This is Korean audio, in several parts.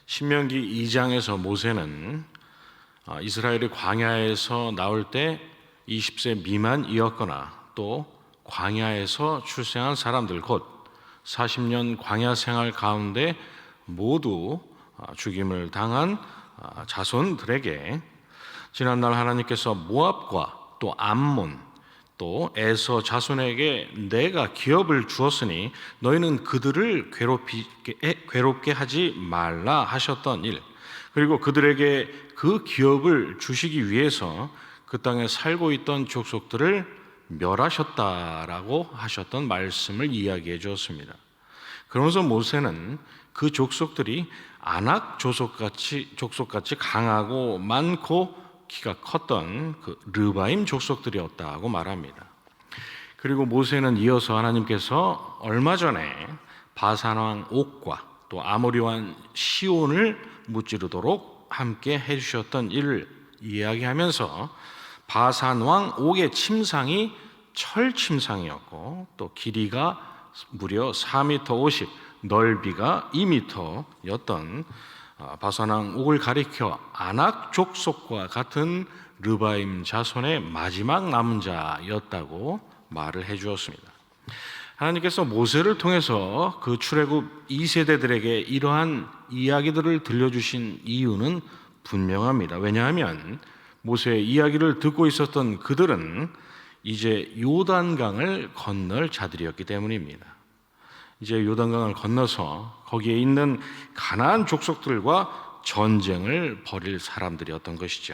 신명기 2장에서 모세는 이스라엘이 광야에서 나올 때 20세 미만이었거나 또 광야에서 출생한 사람들 곧 40년 광야 생활 가운데 모두 죽임을 당한 자손들에게 지난날 하나님께서 모압과 또 암몬 또 에서 자손에게 내가 기업을 주었으니 너희는 그들을 괴롭게 하지 말라 하셨던 일, 그리고 그들에게 그 기업을 주시기 위해서 그 땅에 살고 있던 족속들을 멸하셨다라고 하셨던 말씀을 이야기해 주었습니다. 그러면서 모세는 그 족속들이 아낙 족속같이 강하고 많고 키가 컸던 그 르바임 족속들이었다고 말합니다. 그리고 모세는 이어서 하나님께서 얼마 전에 바산왕 옥과 또 아모리 왕 시온을 무찌르도록 함께 해주셨던 일을 이야기하면서 바산 왕 옥의 침상이 철 침상이었고 또 길이가 무려 4m 50, 넓이가 2m였던 바산왕 옥을 가리켜 아낙 족속과 같은 르바임 자손의 마지막 남은 자였다고 말을 해주었습니다. 하나님께서 모세를 통해서 그 출애굽 2세대들에게 이러한 이야기들을 들려주신 이유는 분명합니다. 왜냐하면 모세의 이야기를 듣고 있었던 그들은 이제 요단강을 건널 자들이었기 때문입니다. 이제 요단강을 건너서 거기에 있는 가나안 족속들과 전쟁을 벌일 사람들이었던 것이죠.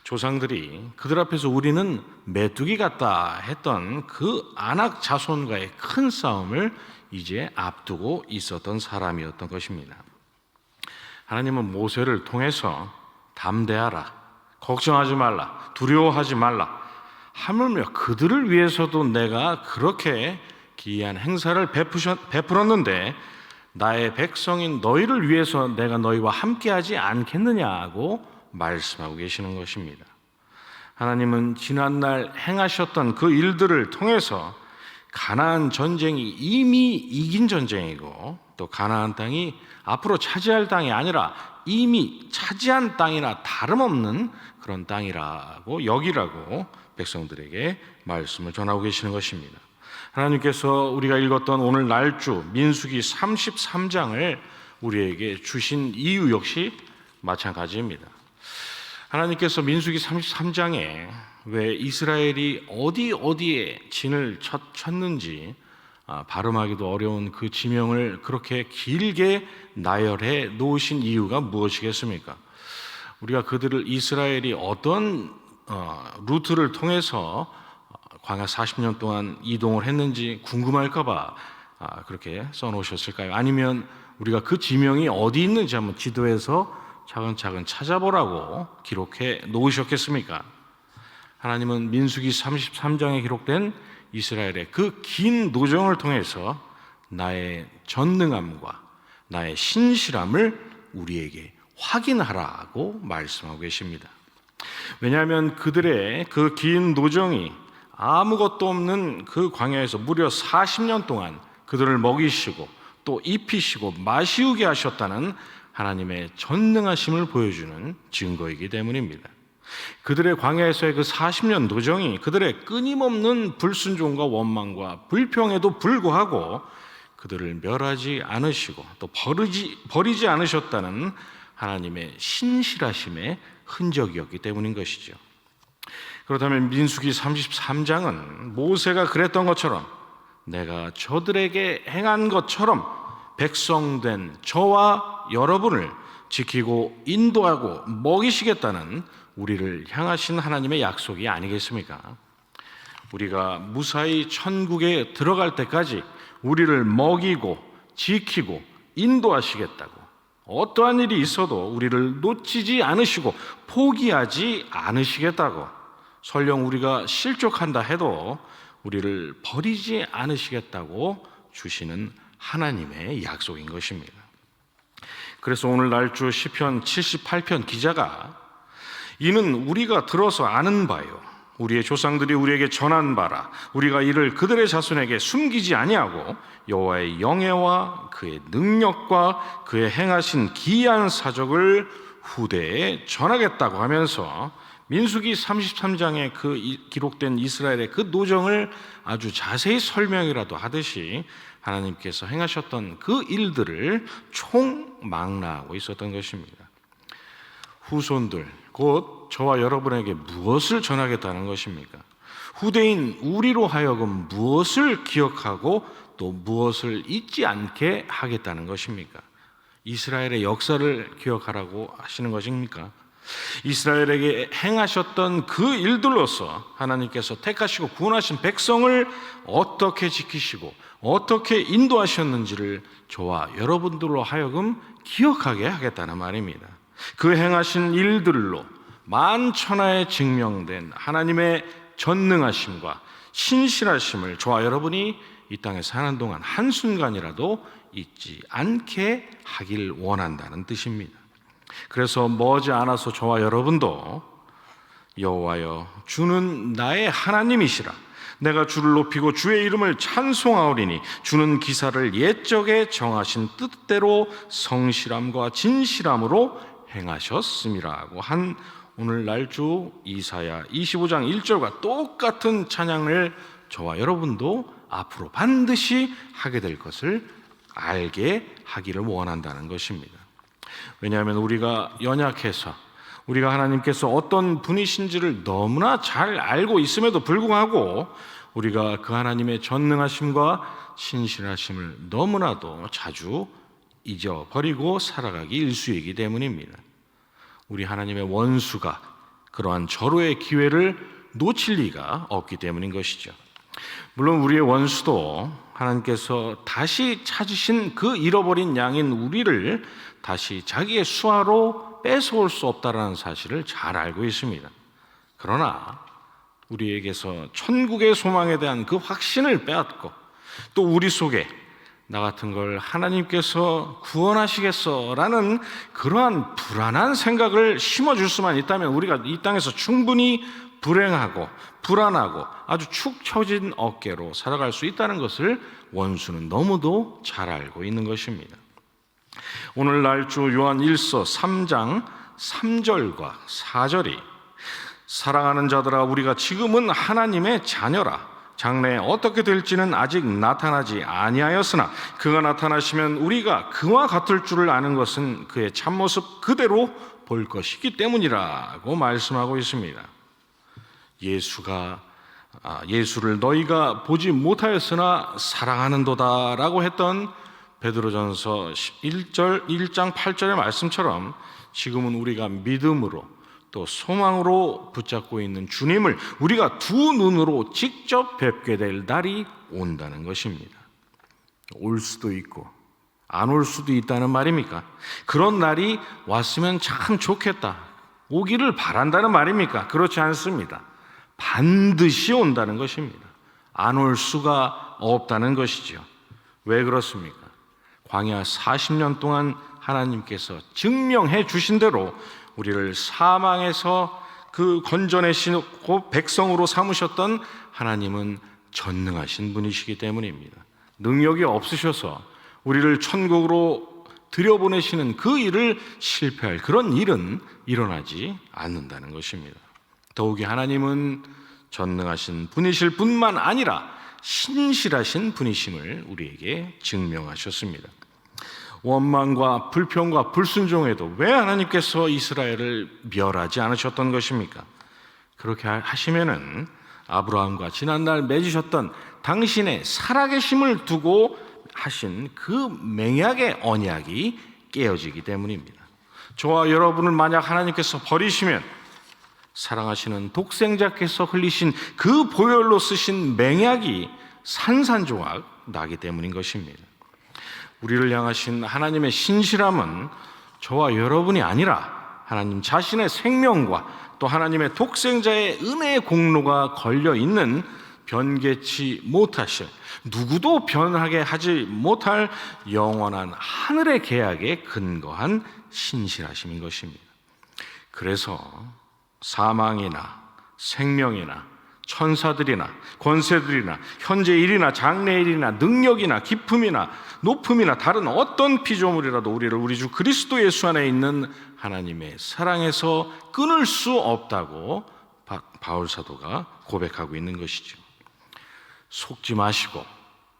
조상들이 그들 앞에서 우리는 메뚜기 같다 했던 그 아낙 자손과의 큰 싸움을 이제 앞두고 있었던 사람이었던 것입니다. 하나님은 모세를 통해서 담대하라, 걱정하지 말라, 두려워하지 말라, 하물며 그들을 위해서도 내가 그렇게 기이한 행사를 베풀었는데 나의 백성인 너희를 위해서 내가 너희와 함께하지 않겠느냐고 말씀하고 계시는 것입니다. 하나님은 지난날 행하셨던 그 일들을 통해서 가나안 전쟁이 이미 이긴 전쟁이고 또 가나안 땅이 앞으로 차지할 땅이 아니라 이미 차지한 땅이나 다름없는 그런 땅이라고 여기라고 백성들에게 말씀을 전하고 계시는 것입니다. 하나님께서 우리가 읽었던 오늘 날주 민수기 33장을 우리에게 주신 이유 역시 마찬가지입니다. 하나님께서 민수기 33장에 왜 이스라엘이 어디에 진을 쳤는지 발음하기도 어려운 그 지명을 그렇게 길게 나열해 놓으신 이유가 무엇이겠습니까? 우리가 그들을 이스라엘이 어떤 루트를 통해서 광야 40년 동안 이동을 했는지 궁금할까 봐 그렇게 써놓으셨을까요? 아니면 우리가 그 지명이 어디 있는지 한번 지도에서 차근차근 찾아보라고 기록해 놓으셨겠습니까? 하나님은 민수기 33장에 기록된 이스라엘의 그 긴 노정을 통해서 나의 전능함과 나의 신실함을 우리에게 확인하라고 말씀하고 계십니다. 왜냐하면 그들의 그 긴 노정이 아무것도 없는 그 광야에서 무려 40년 동안 그들을 먹이시고 또 입히시고 마시우게 하셨다는 하나님의 전능하심을 보여주는 증거이기 때문입니다. 그들의 광야에서의 그 40년 노정이 그들의 끊임없는 불순종과 원망과 불평에도 불구하고 그들을 멸하지 않으시고 또 버리지 않으셨다는 하나님의 신실하심의 흔적이었기 때문인 것이죠. 그렇다면 민수기 33장은 모세가 그랬던 것처럼 내가 저들에게 행한 것처럼 백성된 저와 여러분을 지키고 인도하고 먹이시겠다는 우리를 향하신 하나님의 약속이 아니겠습니까? 우리가 무사히 천국에 들어갈 때까지 우리를 먹이고 지키고 인도하시겠다고, 어떠한 일이 있어도 우리를 놓치지 않으시고 포기하지 않으시겠다고, 설령 우리가 실족한다 해도 우리를 버리지 않으시겠다고 주시는 하나님의 약속인 것입니다. 그래서 오늘 날주 시편 78편 기자가 이는 우리가 들어서 아는 바요 우리의 조상들이 우리에게 전한 바라 우리가 이를 그들의 자손에게 숨기지 아니하고 여호와의 영예와 그의 능력과 그의 행하신 기이한 사적을 후대에 전하겠다고 하면서 민수기 33장에 그 기록된 이스라엘의 그 노정을 아주 자세히 설명이라도 하듯이 하나님께서 행하셨던 그 일들을 총망라하고 있었던 것입니다. 후손들, 곧 저와 여러분에게 무엇을 전하겠다는 것입니까? 후대인 우리로 하여금 무엇을 기억하고 또 무엇을 잊지 않게 하겠다는 것입니까? 이스라엘의 역사를 기억하라고 하시는 것입니까? 이스라엘에게 행하셨던 그 일들로서 하나님께서 택하시고 구원하신 백성을 어떻게 지키시고 어떻게 인도하셨는지를 저와 여러분들로 하여금 기억하게 하겠다는 말입니다. 그 행하신 일들로 만천하에 증명된 하나님의 전능하심과 신실하심을 저와 여러분이 이 땅에 사는 동안 한순간이라도 잊지 않게 하길 원한다는 뜻입니다. 그래서 머지않아서 저와 여러분도 여호와여 주는 나의 하나님이시라 내가 주를 높이고 주의 이름을 찬송하오리니 주는 기사를 옛적에 정하신 뜻대로 성실함과 진실함으로 행하셨음이라고 한 오늘날 주 이사야 25장 1절과 똑같은 찬양을 저와 여러분도 앞으로 반드시 하게 될 것을 알게 하기를 원한다는 것입니다. 왜냐하면 우리가 연약해서 우리가 하나님께서 어떤 분이신지를 너무나 잘 알고 있음에도 불구하고 우리가 그 하나님의 전능하심과 신실하심을 너무나도 자주 잊어버리고 살아가기 일쑤이기 때문입니다. 우리 하나님의 원수가 그러한 절호의 기회를 놓칠 리가 없기 때문인 것이죠. 물론 우리의 원수도 하나님께서 다시 찾으신 그 잃어버린 양인 우리를 다시 자기의 수하로 뺏어올 수 없다는 사실을 잘 알고 있습니다. 그러나 우리에게서 천국의 소망에 대한 그 확신을 빼앗고 또 우리 속에 나 같은 걸 하나님께서 구원하시겠어라는 그러한 불안한 생각을 심어줄 수만 있다면 우리가 이 땅에서 충분히 불행하고 불안하고 아주 축 처진 어깨로 살아갈 수 있다는 것을 원수는 너무도 잘 알고 있는 것입니다. 오늘날 주 요한 1서 3장 3절과 4절이 사랑하는 자들아 우리가 지금은 하나님의 자녀라 장래에 어떻게 될지는 아직 나타나지 아니하였으나 그가 나타나시면 우리가 그와 같을 줄을 아는 것은 그의 참모습 그대로 볼 것이기 때문이라고 말씀하고 있습니다. 예수를 너희가 보지 못하였으나 사랑하는도다라고 했던 베드로전서 1장 8절의 말씀처럼 지금은 우리가 믿음으로 또 소망으로 붙잡고 있는 주님을 우리가 두 눈으로 직접 뵙게 될 날이 온다는 것입니다. 올 수도 있고 안 올 수도 있다는 말입니까? 그런 날이 왔으면 참 좋겠다. 오기를 바란다는 말입니까? 그렇지 않습니다. 반드시 온다는 것입니다. 안 올 수가 없다는 것이죠. 왜 그렇습니까? 광야 40년 동안 하나님께서 증명해 주신 대로 우리를 사망에서 그 건져내시고 백성으로 삼으셨던 하나님은 전능하신 분이시기 때문입니다. 능력이 없으셔서 우리를 천국으로 들여보내시는 그 일을 실패할 그런 일은 일어나지 않는다는 것입니다. 더욱이 하나님은 전능하신 분이실 뿐만 아니라 신실하신 분이심을 우리에게 증명하셨습니다. 원망과 불평과 불순종에도 왜 하나님께서 이스라엘을 멸하지 않으셨던 것입니까? 그렇게 하시면은 아브라함과 지난날 맺으셨던 당신의 살아계심을 두고 하신 그 맹약의 언약이 깨어지기 때문입니다. 저와 여러분을 만약 하나님께서 버리시면 사랑하시는 독생자께서 흘리신 그 보혈로 쓰신 맹약이 산산조각 나기 때문인 것입니다. 우리를 향하신 하나님의 신실함은 저와 여러분이 아니라 하나님 자신의 생명과 또 하나님의 독생자의 은혜의 공로가 걸려있는 변개치 못하실 누구도 변하게 하지 못할 영원한 하늘의 계약에 근거한 신실하심인 것입니다. 그래서 사망이나 생명이나 천사들이나 권세들이나 현재 일이나 장래 일이나 능력이나 기품이나 높음이나 다른 어떤 피조물이라도 우리를 우리 주 그리스도 예수 안에 있는 하나님의 사랑에서 끊을 수 없다고 바울 사도가 고백하고 있는 것이죠. 속지 마시고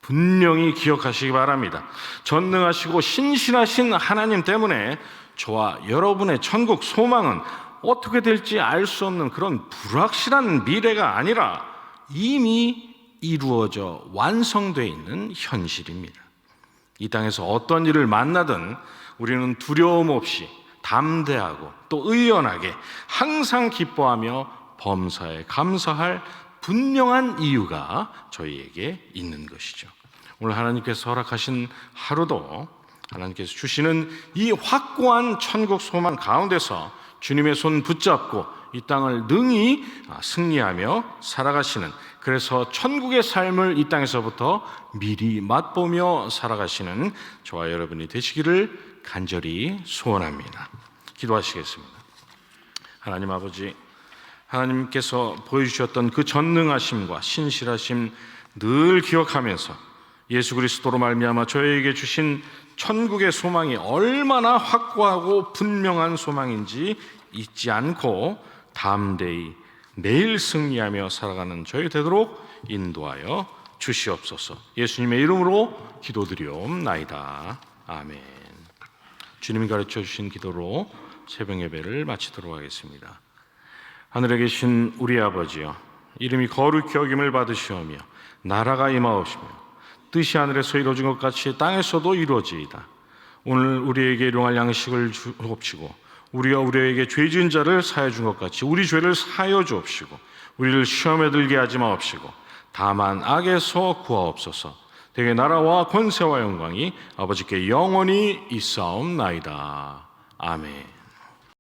분명히 기억하시기 바랍니다. 전능하시고 신실하신 하나님 때문에 저와 여러분의 천국 소망은 어떻게 될지 알 수 없는 그런 불확실한 미래가 아니라 이미 이루어져 완성되어 있는 현실입니다. 이 땅에서 어떤 일을 만나든 우리는 두려움 없이 담대하고 또 의연하게 항상 기뻐하며 범사에 감사할 분명한 이유가 저희에게 있는 것이죠. 오늘 하나님께서 허락하신 하루도 하나님께서 주시는 이 확고한 천국 소망 가운데서 주님의 손 붙잡고 이 땅을 능히 승리하며 살아가시는, 그래서 천국의 삶을 이 땅에서부터 미리 맛보며 살아가시는 저와 여러분이 되시기를 간절히 소원합니다. 기도하시겠습니다. 하나님 아버지, 하나님께서 보여주셨던 그 전능하심과 신실하심 늘 기억하면서 예수 그리스도로 말미암아 저희에게 주신 천국의 소망이 얼마나 확고하고 분명한 소망인지 잊지 않고 담대히 매일 승리하며 살아가는 저희 되도록 인도하여 주시옵소서. 예수님의 이름으로 기도드리옵나이다. 아멘. 주님이 가르쳐 주신 기도로 새벽 예배를 마치도록 하겠습니다. 하늘에 계신 우리 아버지여, 이름이 거룩히 여김을 받으시오며 나라가 임하옵시며 뜻이 하늘에서 이루어진 것 같이 땅에서도 이루어지이다. 오늘 우리에게 일용할 양식을 주옵시고 우리가 우리에게 죄 지은 자를 사하여 준 것 같이 우리 죄를 사하여 주옵시고 우리를 시험에 들게 하지 마옵시고 다만 악에서 구하옵소서. 대개 나라와 권세와 영광이 아버지께 영원히 있사옵나이다. 아멘.